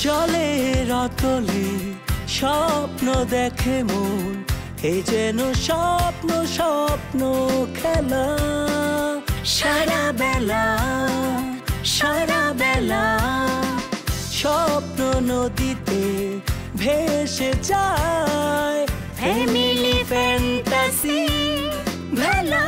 জলের অতলে স্বপ্ন দেখে মন, এ যেন স্বপ্ন স্বপ্ন খেলা। সারা বেলা স্বপ্ন নদীতে ভেসে যায়, ফ্যামিলি ফ্যান্টাসি ভেলা।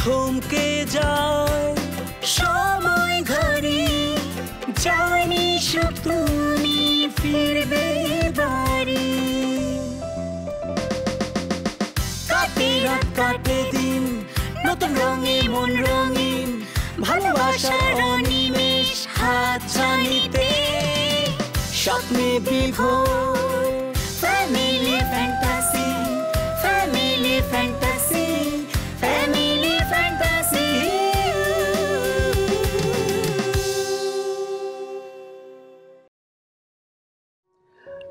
থমকে যায় সময় ঘড়ি, জানি সুখ তুমি ফিরবে বাড়ি। কাটে রাত কাটে দিন, নতুন রঙে মন রঙিন, ভালোবাসার অনিমেষ হাত ছানিতে স্বপ্নে বিভোর। Family fantasy, family fantasy, family fantasy.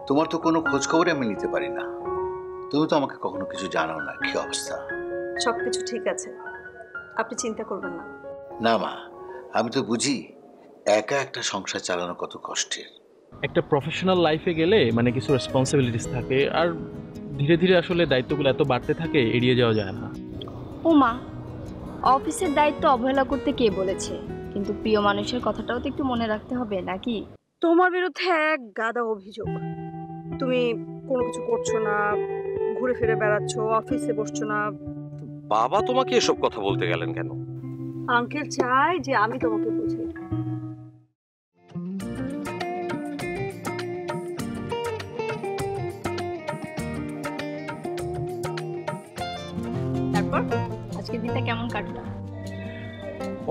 তোমার তো কোনো খোঁজ খবর আমি নিতে পারি না, তুমি তো আমাকে কখনো কিছু জানাও না। কি অবস্থা? সবকিছু ঠিক আছে, আপনি চিন্তা করবেন না। না মা, আমি তো বুঝি একা একটা সংসার চালানো কত কষ্টের। একটা প্রফেশনাল লাইফে গেলে মানে কিছু রেসপন্সিবিলিটিস থাকে, আর ধীরে ধীরে আসলে দায়িত্বগুলো এত বাড়তে থাকে, এড়িয়ে যাওয়া যায় না। ও মা, অফিসের দায়িত্ব অবহেলা করতে কে বলেছে? কিন্তু প্রিয় মানুষের কথাটাও তো একটু মনে রাখতে হবে নাকি? তোমার বিরুদ্ধে এক গাদা অভিযোগ, তুমি কোনো কিছু করছো না, ঘুরে ফিরে বেড়াচ্ছ, অফিসে বসছো না। বাবা তোমাকে এসব কথা বলতে গেলেন কেন? আঙ্কেল চায় যে আমি তোমাকে বুঝাই। তারপর আজকের দিনটা কেমন কাটলো?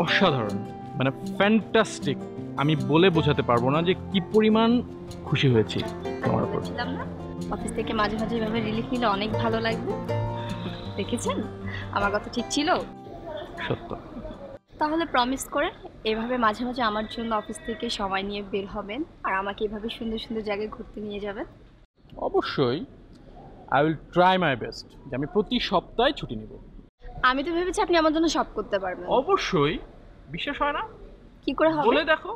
অসাধারণ, মানে ফ্যান্টাস্টিক। আমি বলে বোঝাতে পারবো না যে কি পরিমাণ খুশি হয়েছি তোমার উপর। অফিস থেকে মাঝে মাঝে এভাবে রিলিফ নিলে অনেক ভালো লাগবে। দেখেছেন আমার কথা ঠিক ছিল? সত্য। তাহলে প্রমিস করেন এভাবে মাঝে মাঝে আমার জন্য অফিস থেকে সময় নিয়ে বের হবেন, আর আমাকে এভাবে সুন্দর সুন্দর জায়গায় ঘুরতে নিয়ে যাবেন। অবশ্যই, I will try my best যে আমি প্রতি সপ্তাহে ছুটি নেব। আমি তো ভেবেছি আপনি আমার জন্য সব করতে পারবেন। অবশ্যই। বিশ্বাস হয় না? কি করে হবে? বলে দেখো।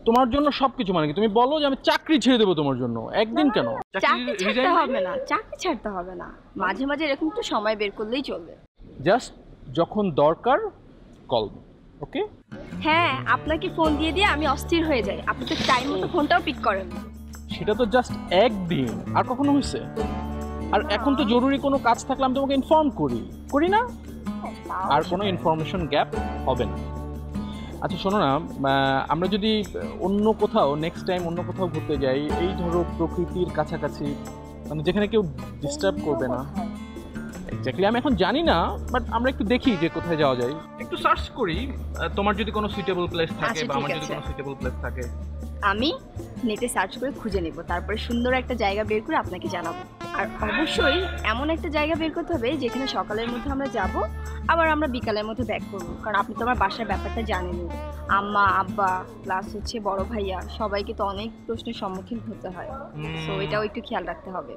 তোমার জন্য সবকিছু, মানে কি তুমি বলো যে আমি চাকরি ছেড়ে দেবো তোমার জন্য? একদিন কেন? চাকরি ছাড়তে হবে না, চাকরি ছাড়তে হবে না, মাঝে মাঝে এরকম একটু সময় বের করলেই চলবে। জাস্ট যখন দরকার কল। ওকে? হ্যাঁ, আপনাকে ফোন দিয়ে দিয়ে আমি অস্থির হয়ে যাই, আপনি তো টাইম মতো ফোনটাও পিক করেন। সেটা তো জাস্ট একদিন, আর কখনো হয়েছে? আর এখন তো জরুরি কোনো কাজ থাকলে আমি তোমাকে ইনফর্ম করি না? আর কোনো ইনফরমেশন গ্যাপ হবে না। আচ্ছা শোনো না, আমরা যদি অন্য কোথাও নেক্সট টাইম অন্য কোথাও ঘুরতে যাই, এই ধরো প্রকৃতির কাছাকাছি, মানে যেখানে কেউ ডিস্টার্ব করবে না। এক্স্যাক্টলি আমি এখন জানি না, বাট আমরা একটু দেখি যে কোথায় যাওয়া যায়, একটু সার্চ করি। তোমার যদি কোনো সুইটেবল প্লেস থাকে বা আমার যদি কোনো সুইটেবল প্লেস থাকে, আমি নেটে সার্চ করে খুঁজে নেব, তারপরে সুন্দর একটা জায়গা বের করে আপনাকে জানাবো। আর অবশ্যই এমন একটা জায়গা বের করতে হবে যেখানে সকালের মধ্যে আমরা যাব, আবার আমরা বিকালের মধ্যে ব্যাক করবো। কারণ আপনি তো আমার বাসার ব্যাপারটা জানেনই, আম্মা আব্বা প্লাস হচ্ছে বড় ভাইয়া, সবাইকে তো অনেক প্রশ্নের সম্মুখীন হতে হয়, সো এটাও একটু খেয়াল রাখতে হবে।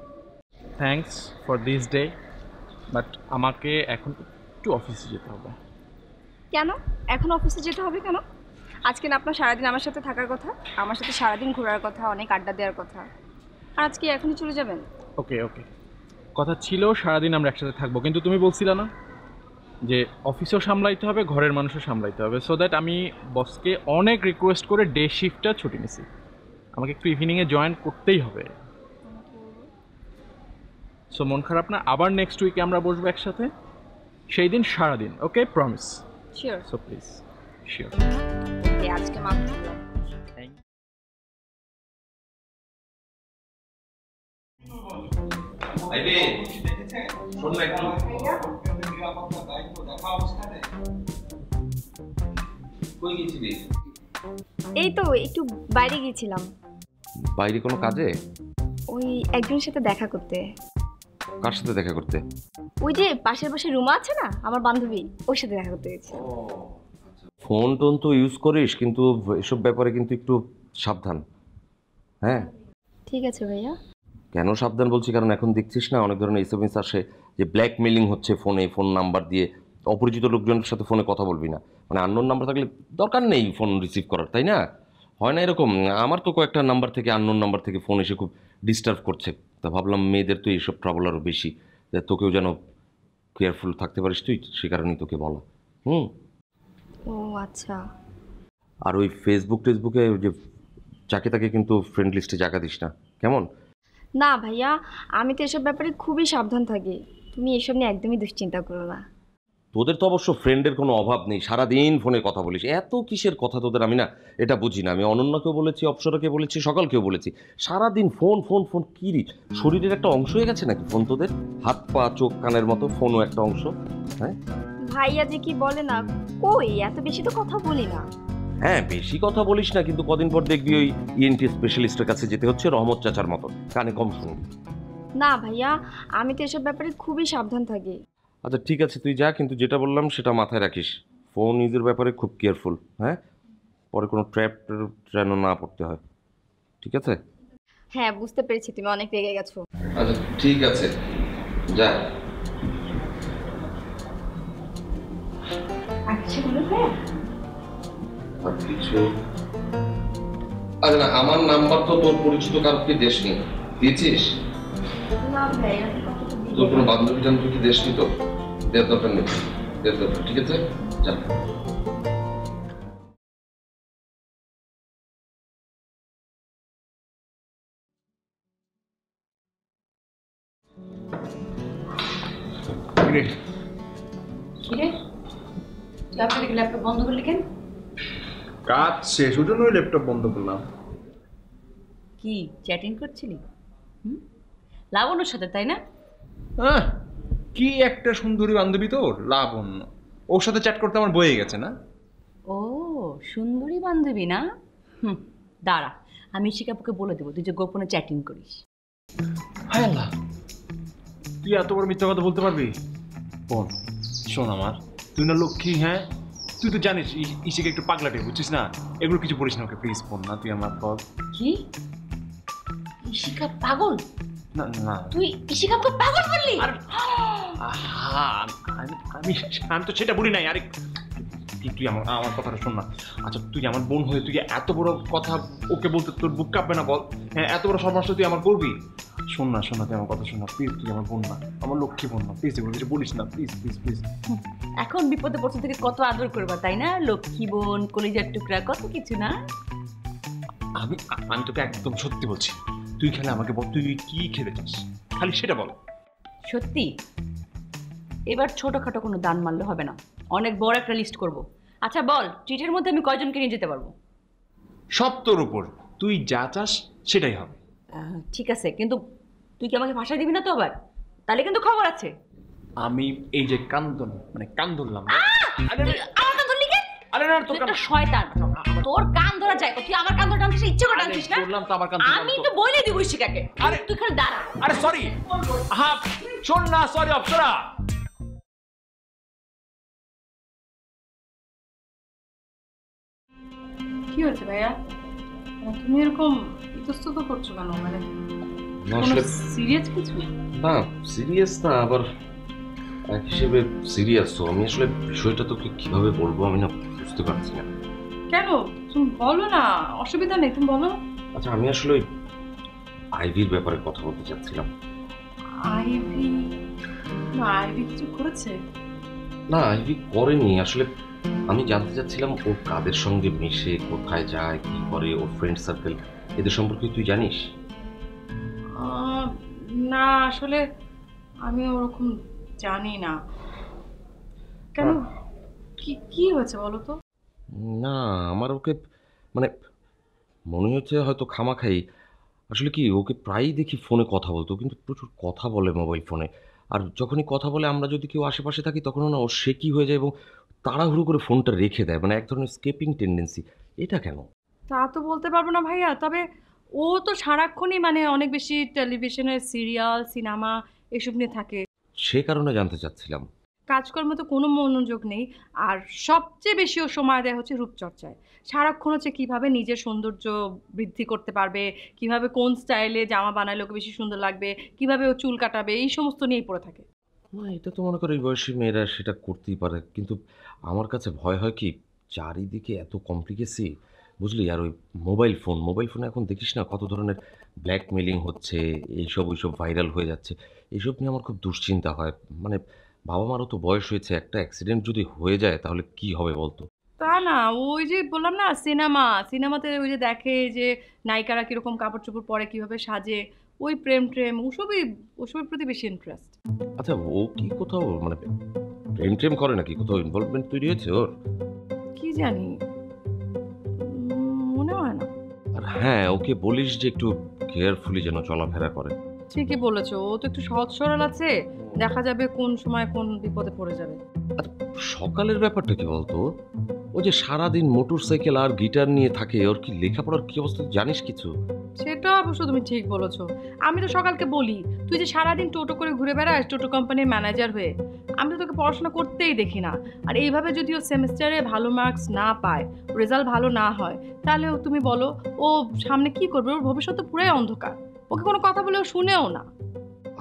Thanks for this day, but আমাকে এখন একটু অফিসে যেতে হবে। কেন এখন অফিসে যেতে হবে কেন? আজকে না আপনার সারাদিন আমার সাথে থাকার কথা, আমার সাথে সারাদিন ঘোরার কথা, অনেক আড্ডা দেওয়ার কথা, আর আজকে এখনই চলে যাবেন? ওকে ওকে, কথা ছিল সারাদিন আমরা একসাথে থাকবো, কিন্তু তুমি বলছিলে না যে অফিসও সামলাইতে হবে, ঘরের মানুষও সামলাইতে হবে, সো দ্যাট আমি বসকে অনেক রিকোয়েস্ট করে ডে শিফটটা ছুটি নিছি। আমাকে একটু ইভিনিংয়ে জয়েন করতেই হবে। সো মন খারাপ না, আবার নেক্সট উইকে আমরা বসবো একসাথে, সেই দিন সারাদিন। Okay, promise? Sure. So please sure. Okay, আজকে মাফ করলাম। এই তো একটু বাইরে গিয়েছিলাম। বাইরে কোনো কাজে? ওই একজনের সাথে দেখা করতে। কার সাথে দেখা করতে? ওই যে পাশের পাশে রুমা আছে না, আমার বান্ধবী, ওর সাথে দেখা করতে গেছি। ফোন টোন তো ইউজ করিস, কিন্তু এসব ব্যাপারে কিন্তু একটু সাবধান। হ্যাঁ, ঠিক আছে ভাইয়া। কেন সাবধান বলছি, কারণ এখন দেখছিস না অনেক ধরনের এসএমএস আসে যে ব্ল্যাকমেলিং হচ্ছে ফোনে, ফোন নাম্বার দিয়ে। অপরিচিত লোকজনের সাথে ফোনে কথা বলবি না, মানে আননোন নাম্বার থাকলে দরকার নেই ফোন রিসিভ করার, তাই না? হয় না এরকম? আমার তো কয়েকটা নাম্বার থেকে, আননোন নাম্বার থেকে ফোন এসে খুব ডিস্টার্ব করছে। তা ভাবলাম মেয়েদের তো এইসব ট্রাবল আরও বেশি, তোকেও যেন কেয়ারফুল থাকতে পারিস তুই, সে কারণেই তোকে বলা। ও আচ্ছা। আর ওই টেসবুকে যে যাকে তাকে কিন্তু ফ্রেন্ড লিস্টে জায়গা দিস না, কেমন? না ভাইয়া, আমি তো এসব ব্যাপারে খুবই সাবধান থাকি। তুমি এসব নিয়ে একদমই দুশ্চিন্তা করো না। তোদের তো অবশ্য ফ্রেন্ডের কোনো অভাব নেই, সারাদিন ফোনে কথা বলিস, এত কিসের কথা তোদের আমি না এটা বুঝি না। আমি অনন্যাকেও বলেছি, অপ্সরাকে বলেছি, সকালকেও বলেছি, সারাদিন ফোন ফোন ফোন। কি রে, শরীরের একটা অংশ হয়ে গেছে নাকি ফোন তোদের? হাত পা চোখ কানের মতো ফোনও একটা অংশ। হ্যাঁ ভাইয়া যে কি বলে না, কই এত বেশি তো কথা বলি না। হ্যাঁ, বেশি কথা বলিস না, কিন্তু কদিন পর দেখবি ওই ইএনটি স্পেশালিস্টের কাছে যেতে হচ্ছে রহমত চাচার মতো, কানে কম শুনবি। না ভাইয়া, আমি তো এসব ব্যাপারে খুবই সাবধান থাকি। আচ্ছা ঠিক আছে, তুই যা, কিন্তু যেটা বললাম সেটা মাথায় রাখিস, ফোন ইউজের ব্যাপারে খুব কেয়ারফুল। হ্যাঁ, পরে কোনো ট্র্যাপ যেন না পড়তে হয়, ঠিক আছে? হ্যাঁ বুঝতে পেরেছি, তুমি অনেক রেগে গেছো। আচ্ছা ঠিক আছে, যা। আর কিছু? আরে না, আমার নাম্বার তো তোর পরিচিত কাউকে দেশনি, দিয়েছিস? না ভাইয়া, তোর কোনো বান্ধবী টান্ধবী কি দেশনি? তো দেওয়ার দরকার নেই, দেওয়ার দরকার, ঠিক আছে? যা। কিরে, তুই আপনাকে ল্যাপটপ বন্ধ করলি কেন? কাজ শেষ, ওই জন্য ল্যাপটপ বন্ধ করলাম। কি চ্যাটিং করছিলি? লাবণ্যর সাথে, তাই না? কি একটা সুন্দরী বান্ধবী তোর, লাবণ্য। ওর সাথে চ্যাট করতে আমার বয়ে গেছে না। ও সুন্দরী বান্ধবী না? দাঁড়া, আমি শিকাপুকে বলে দেবো তুই যে গোপনে চ্যাটিং করিস। হায় আল্লাহ, তুই এত বড় মিথ্যা কথা বলতে পারবি? বোন শোন আমার, তুই না লক্ষ্মী। হ্যাঁ, তুই তো জানিস ইসিকে একটু পাগলাটে, বুঝছিস না? এগুলো কিছু বলিস না ওকে প্লিজ, বোন না, তুই আমার বল। কি ইশিকা পাগল? না না, তুই ইশিকাকে পাগল বললি? আমি তো সেটা বলি নাই। আরে তুই আমার কথাটা শোন না। আচ্ছা তুই আমার বোন হয়ে তুই এত বড় কথা ওকে বলতে তোর বুক কাঁপবে না বল? হ্যাঁ, এত বড় সর্বনাশ তুই আমার করবি? শোন না তুই আমার কথা শোন না প্লিজ, তুই আমার বোন না, আমার লক্ষ্মী বোন না, প্লিজ এগুলো কিছু বলিস না, প্লিজ প্লিজ প্লিজ। এখন বিপদে পড়ছে থেকে কত আদর করবা, তাই না? লক্ষ্মী বোন, কলিজার টুকরা, কত কিছু না? আমি তোকে একদম সত্যি বলছি, তুই খেলে আমাকে বল, তুই কি খেতে চাস, খালি সেটা বল। সত্যি? এবার ছোটখাটো কোনো দান মারলে হবে না, অনেক বড় একটা লিস্ট করব। আচ্ছা বল, ট্রিটের মধ্যে আমি কয়জনকে নিয়ে যেতে পারবো? সব তোর উপর, তুই যা চাস সেটাই হবে। ঠিক আছে, কিন্তু তুই কি আমাকে ভাষা দিবি না তো আবার? তাহলে কিন্তু খবর আছে। আমি এই যে কান ধরলাম। আরে না, তোর একটা শয়তান, তোর কান ধরা যায়, তুই আমার কান ধরে টানছিস, ইচ্ছে করে টানছিস না? বললাম তো আমার কান। আমি তো বলে দিব শিকাকে। আরে তুই খালি দাঁড়া। আরে সরি, হ্যাঁ শোন না, সরি অপ্সরা। কি হয়েছে ভাইয়া, তুমি এরকম ইতস্তত করছো কেন? মানে সিরিয়াস কিছু? না সিরিয়াস না, আবার এক হিসেবে সিরিয়াস। তো আমি আসলে বিষয়টা তোকে কিভাবে বলবো আমি না বুঝতে পারছি না। কেন, তুমি বলো না, অসুবিধা নেই, তুমি বলো। আচ্ছা আমি আসলে ওই আইভির ব্যাপারে কথা বলতে চাচ্ছিলাম। আইভি? না, আইভি কিছু করেছে? না আইভি করেনি, আসলে আমি জানতে চাচ্ছিলাম ও কাদের সঙ্গে মিশে, কোথায় যায়, কি করে, ওর ফ্রেন্ড সার্কেল, এদের সম্পর্কে তুই জানিস? না আসলে আমি ওরকম জানি না। কেন, কি হয়েছে বলো তো? না আমার ওকে মানে মনে হচ্ছে হয়তো খামাখাই। আসলে কি, ওকে প্রায়ই দেখি ফোনে কথা বলতো, কিন্তু প্রচুর কথা বলে মোবাইল ফোনে। আর যখনই কথা বলে আমরা যদি কেউ আশেপাশে থাকি তখনও না ও সে কি হয়ে যায় এবং তাড়াহুড়ো করে ফোনটা রেখে দেয়, মানে এক ধরনের স্কেপিং টেন্ডেন্সি। এটা কেন? তা তো বলতে পারবো না ভাইয়া, তবে ও তো সারাক্ষণই মানে অনেক বেশি টেলিভিশনের সিরিয়াল, সিনেমা এসব নিয়ে থাকে। সে কারণে জানতে চাচ্ছিলাম। কাজকর্মে তো কোনো মনোযোগ নেই, আর সবচেয়ে বেশি ও সময় দেয় হচ্ছে রূপচর্চায়। সারাক্ষণ হচ্ছে কীভাবে নিজের সৌন্দর্য বৃদ্ধি করতে পারবে, কিভাবে কোন স্টাইলে জামা বানালে ওকে বেশি সুন্দর লাগবে, কিভাবে ও চুল কাটাবে, এই সমস্ত নিয়েই পড়ে থাকে। না, এটা তো মনে করো এই বয়সী মেয়েরা সেটা করতেই পারে, কিন্তু আমার কাছে ভয় হয় কি, চারিদিকে এত কমপ্লিকেসি, বুঝলি? আর ওই মোবাইল ফোনে এখন দেখিস না কত ধরনের ব্ল্যাকমেলিং হচ্ছে, এইসব ওইসব ভাইরাল হয়ে যাচ্ছে। এইসব নিয়ে আমার খুব দুশ্চিন্তা হয়। মানে বাবা মারও তো বয়স হয়েছে, একটা অ্যাক্সিডেন্ট যদি হয়ে যায় তাহলে কি হবে বলতো? তা না, ওই যে বললাম না, সিনেমাতে ওই যে দেখে যে নায়িকারা কীরকম কাপড় চোপড় পরে, কীভাবে সাজে, ওই প্রেম ওসবের প্রতি বেশি ইন্টারেস্ট। আচ্ছা, ও কি কোথাও মানে প্রেম করে নাকি? কোথাও ইনভলভমেন্ট তৈরি হয়েছে ওর? কি জানি, মনে হয় না। আর হ্যাঁ, ওকে বলিস যে একটু কেয়ারফুলি যেন চলাফেরা করে। ঠিকই বলেছো, ও তো একটু সহজ সরল আছে, দেখা যাবে কোন সময় কোন বিপদে পড়ে যাবে। আর সকালের ব্যাপারটা কি বলতো? ও যে সারাদিন মোটরসাইকেল আর গিটার নিয়ে থাকে, ওর কি লেখাপড়ার কি অবস্থা জানিস কিছু? সেটা অবশ্য তুমি ঠিক বলেছো। আমি তো সকালকে বলি, তুই যে সারাদিন টোটো করে ঘুরে বেড়াস টোটো কোম্পানির ম্যানেজার হয়ে, আমি তো তোকে পড়াশোনা করতেই দেখি না। আর এইভাবে যদি ও সেমিস্টারে ভালো মার্কস না পায়, রেজাল্ট ভালো না হয়, তাহলে তুমি বলো ও সামনে কি করবে? ওর ভবিষ্যৎ তো পুরাই অন্ধকার। ওকে কোনো কথা বলে ও শুনেও না।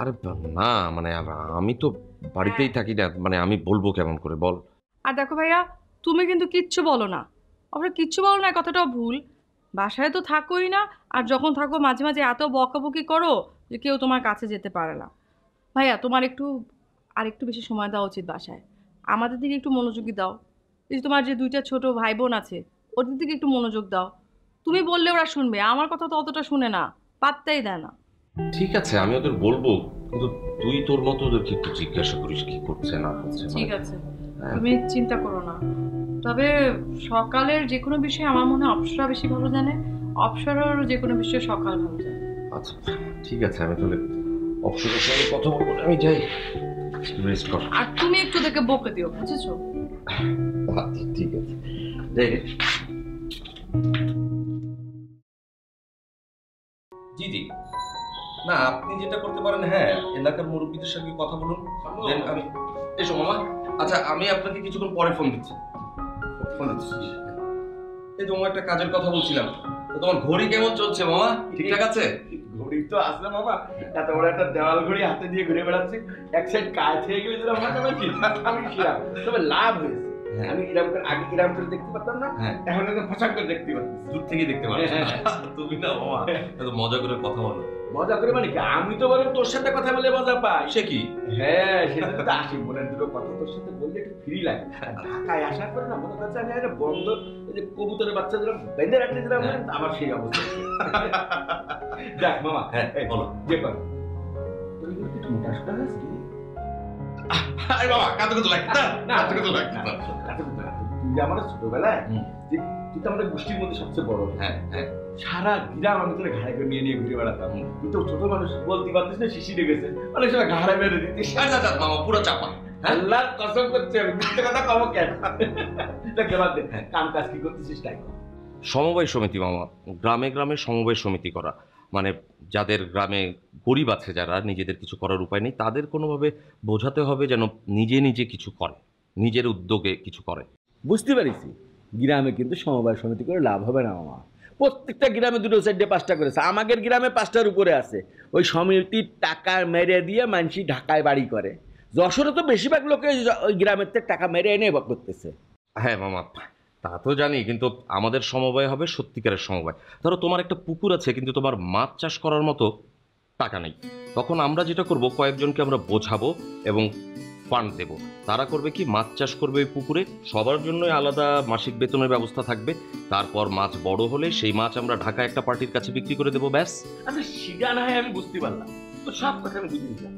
আরে না, মানে আমি তো বাড়িতেই থাকি না, মানে আমি বলবো কেমন করে বল? আর দেখো ভাইয়া, তুমি কিন্তু কিচ্ছু বলো না। অবশ্য কিচ্ছু বলো না, কথাটাও ভুল। বাসায় তো থাকোই না, আর যখন থাকো মাঝে মাঝে এত বকাবকি করো যে কেউ তোমার কাছে যেতে পারে না। ভাইয়া, তোমার একটু বেশি সময় দেওয়া উচিত বাসায়। আমাদের দিকে একটু মনোযোগী দাও। এই যে তোমার যে 2টা ছোট ভাই বোন আছে, ওদের দিকে একটু মনোযোগ দাও। তুমি বললে ওরা শুনবে, আমার কথা তো অতটা শুনে না, পাত্তাই দেয় না। ঠিক আছে, আমি ওদের বলবো, কিন্তু তুই তোর মতো ওদেরকে একটু জিজ্ঞাসা করিস কি করছে না করছে। ঠিক আছে, তুমি চিন্তা করো না। তবে সকালের যে কোনো বিষয়ে আমার মনে হয় অপ্সরা বেশি ভালো জানে, অপ্সরার যে কোনো বিষয়ে সকাল ভালো জানে। আচ্ছা ঠিক আছে, আমি তাহলে অপশনের সঙ্গে কথা বলবো, আমি যাই, রেস্ট কর। আর তুমি একটু দেখে বকে দিও, বুঝেছো? আচ্ছা ঠিক আছে, যাই রে। জি জি, না আপনি যেটা করতে পারেন, হ্যাঁ এলাকার মুরব্বীদের সঙ্গে কথা বলুন, দেন আমি এসো মামা। আচ্ছা, আমি আপনাকে কিছুক্ষণ পরে ফোন দিচ্ছি। এই তোমার একটা কাজের কথা বলছিলাম, তো তোমার ঘড়ি কেমন চলছে মামা? ঠিকঠাক আছে? ঘড়ি তো আসলে মামা, এত বড় একটা দেওয়াল ঘড়ি হাতে দিয়ে ঘুরে বেড়াচ্ছে, এক সাইড কাজ হয়ে গেলে যেটা হয় আমি ছিলাম, তবে লাভ হয়েছে। আমি আগে ইরাম করে দেখতে পারতাম না, এখন একদম ফসাক করে দেখতে পাচ্ছি, দূর থেকে দেখতে পাচ্ছি। তুমি না মামা এত মজা করে কথা বলো। মজা করে মানে কি, আমি তো বরং তোর সাথে কথা বলে মজা পাই। সে কি? হ্যাঁ, সেটা তো আসি, মনের দুটো কথা তোর সাথে বললে একটু ফ্রি লাগে। ঢাকায় আসার পরে না মনে করছে আমি একটা বন্ধ, এই যে কবুতরের বাচ্চা যেরকম বেঁধে রাখতে যেরকম, আমার সেই অবস্থা। যাক মামা, হ্যাঁ বলো। যে কর তুই একটু মোটা সোটা হয়েছিস কি? আরে বাবা, কাঁদতে কত লাগে না, কাঁদতে কত লাগে না, তুই আমার ছোটবেলায় তুই তো আমাদের গোষ্ঠীর মধ্যে সবচেয়ে বড়। হ্যাঁ হ্যাঁ, সারা গ্রাম আমি তোর ঘাড়ে করে নিয়ে নিয়ে ঘুরে বেড়াতাম। তুই তো ছোট মানুষ, বলতে পারতিস না, শিশি লেগেছে, অনেক সময় ঘাড়ে মেরে দিতিস। মামা পুরো চাপা। আল্লাহর কসম করছি আমি, মিথ্যে কথা কম কেন? কাম কাজ কি করতেছিস তাই? সমবায় সমিতি মামা, গ্রামে গ্রামে সমবায় সমিতি করা, মানে যাদের গ্রামে গরিব আছে, যারা নিজেদের কিছু করার উপায় নেই, তাদের কোনোভাবে বোঝাতে হবে যেন নিজে নিজে কিছু করে, নিজের উদ্যোগে কিছু করে। বুঝতে পারিছি, গ্রামে কিন্তু সমবায় সমিতি করে লাভ হবে না মামা। প্রত্যেকটা গ্রামে 2 সাইডে 5টা করেছে, আমাদের গ্রামে 5টার উপরে আছে। ওই সমিতির টাকা মেরে দিয়ে মানুষ ঢাকায় বাড়ি করে। যশোরে তো বেশিরভাগ লোকে ওই গ্রামের থেকে টাকা মেরে এনে করতেছে। হ্যাঁ মামা, তা তো জানি, কিন্তু আমাদের সমবায় হবে সত্যিকারের সমবায়। ধরো তোমার একটা পুকুর আছে, কিন্তু তোমার মাছ চাষ করার মতো টাকা নেই, তখন আমরা যেটা করব, কয়েকজনকে আমরা বোঝাবো এবং ফান্ড দেব। তারা করবে কি, মাছ চাষ করবে ওই পুকুরে, সবার জন্যই আলাদা মাসিক বেতনের ব্যবস্থা থাকবে। তারপর মাছ বড় হলে সেই মাছ আমরা ঢাকায় একটা পার্টির কাছে বিক্রি করে দেবো, ব্যাস। আচ্ছা সেটা না হয় আমি বুঝতে পারলাম, তো সব কথা আমি বুঝে নিলাম,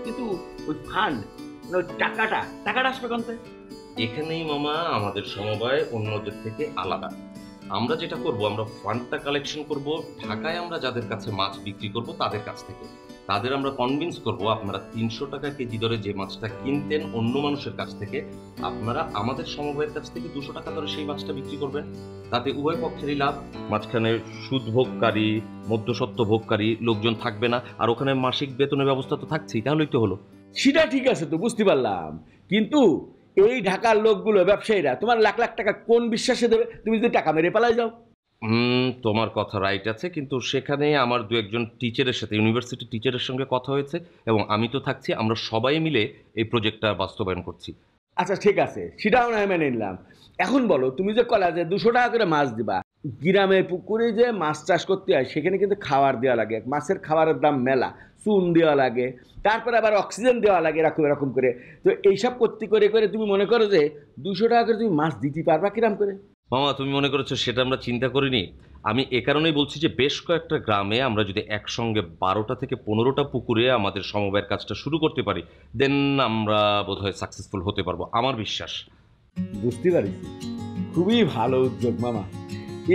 কিন্তু ওই ফান্ড ওই টাকাটা আসবে কোন থেকে? এখানেই মামা আমাদের সমবায় অন্যদের থেকে আলাদা। আমরা যেটা করব, আমরা ফান্ডটা কালেকশন করব ঢাকায়, আমরা যাদের কাছে মাছ বিক্রি করব তাদের কাছ থেকে। তাদের আমরা কনভিন্স করব, আপনারা 300 টাকা কেজি দরে যে মাছটা কিনতেন অন্য মানুষের কাছ থেকে, আপনারা আমাদের সমবায়ের কাছ থেকে 200 টাকা দরে সেই মাছটা বিক্রি করবেন। তাতে উভয় পক্ষেরই লাভ। মাঝখানে সুদ ভোগকারী, মধ্যস্বত্ব ভোগকারী লোকজন থাকবে না, আর ওখানে মাসিক বেতনের ব্যবস্থা তো থাকছেই, তাহলেই তো হলো। সেটা ঠিক আছে তো, বুঝতে পারলাম, কিন্তু এই ঢাকার লোকগুলো ব্যবসায়ীরা তোমার লাখ লাখ টাকা কোন বিশ্বাসে দেবে তুমি যদি টাকা মেরে পালাই যাও? তোমার কথা রাইট আছে, কিন্তু সেখানে আমার দু একজন টিচারের সাথে, ইউনিভার্সিটি টিচারের সঙ্গে কথা হয়েছে এবং আমি তো থাকছি, আমরা সবাই মিলে এই প্রজেক্টটা বাস্তবায়ন করছি। আচ্ছা ঠিক আছে, সেটাও না মেনে নিলাম। এখন বলো, তুমি যে কলেজে 200 টাকা করে মাছ দিবা, গ্রামে পুকুরে যে মাছ চাষ করতে হয় সেখানে কিন্তু খাবার দেওয়া লাগে, মাছের খাবারের দাম মেলা, চুন দেওয়া লাগে, তারপরে আবার অক্সিজেন দেওয়া লাগে, এরকম এরকম করে। তো এইসব করতে করে করে তুমি মনে করো যে 200 টাকা করে তুমি মাছ দিতে পারবা কিরাম করে? মামা তুমি মনে করেছো সেটা আমরা চিন্তা করিনি। আমি এ কারণেই বলছি যে বেশ কয়েকটা গ্রামে আমরা যদি একসঙ্গে 12টা থেকে 15টা পুকুরে আমাদের সমবায়ের কাজটা শুরু করতে পারি, দেন আমরা বোধহয় সাকসেসফুল হতে পারবো, আমার বিশ্বাস। বুঝতে পারছি, খুবই ভালো উদ্যোগ মামা,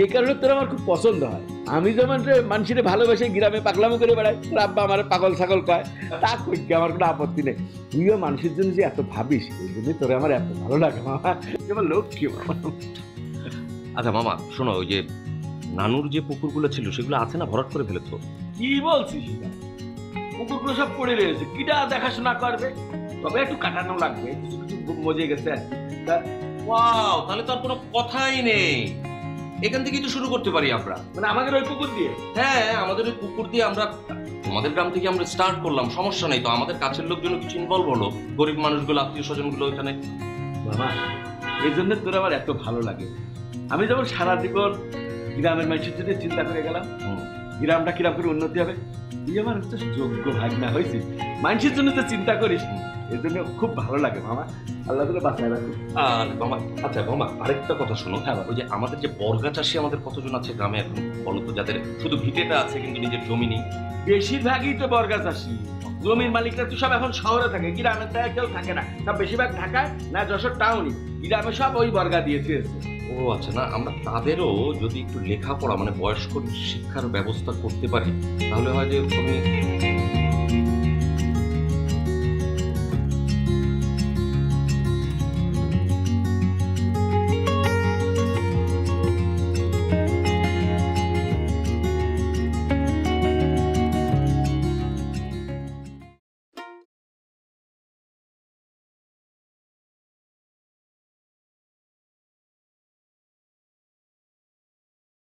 এই কারণে তোর আমার খুব পছন্দ হয়। আমি যেমন মানুষের ভালোবেসে গ্রামে পাগলামো করে বেড়াই, তোর আব্বা আমার পাগল ছাগল কয়, তা করতে আমার কোনো আপত্তি নেই। তুইও মানুষের জন্য যে এত ভাবিস, এই জন্যই তোর আমার এত ভালো লাগে মামা, আমার লক্ষ্মী মামা। আচ্ছা মামা শোনো, ওই যে নানুর যে পুকুরগুলো ছিল সেগুলো আছে না, ভরাট করে ফেলেছো? কি বলছিস? পুকুরগুলো সব পড়ে রয়েছে, কিটা দেখাশোনা করবে? তবে একটু কাটানো লাগবে, কিছু কিছু মজে গেছে। ওয়াও, তাহলে তো আর কোনো কথাই নেই, এখান থেকেই তো শুরু করতে পারি আমরা। মানে আমাদের ওই পুকুর দিয়ে? হ্যাঁ, আমাদের ওই পুকুর দিয়ে আমরা, তোমাদের গ্রাম থেকে আমরা স্টার্ট করলাম, সমস্যা নেই তো। আমাদের কাছের লোকজন কিছু ইনভলভ হলো, গরিব মানুষগুলো, আত্মীয় স্বজনগুলো ওইখানে। বাবা, এই জন্য তোর আমার এত ভালো লাগে। আমি যেমন সারা জীবন গ্রামের মানুষের জন্য চিন্তা করে গেলাম, গ্রামটা কিরম করে উন্নতি হবে, তুই আমার হচ্ছে যোগ্য ভাগনা হয়েছিস, মানুষের জন্য তো চিন্তা করিস, এর জন্য খুব ভালো লাগে মামা। আল্লাহ তোকে বাঁচায় রাখুন। আর মামা, আচ্ছা মামা আরেকটা কথা শোনো, ওই যে আমাদের যে বর্গা চাষি আমাদের কতজন আছে গ্রামে এখন বলো তো, যাদের শুধু ভিটেটা আছে কিন্তু নিজের জমি নেই? বেশিরভাগই তো বর্গা চাষি, জমির মালিকরা তো সব এখন শহরে থাকে, গ্রামে তো কেউ থাকে না, সব বেশিরভাগ ঢাকায় না যশোর টাউনই, গ্রামে সব ওই বর্গা দিয়েছে। ও আচ্ছা, না আমরা তাদেরও যদি একটু লেখাপড়া মানে বয়স্ক শিক্ষার ব্যবস্থা করতে পারি তাহলে হয় যে তুমি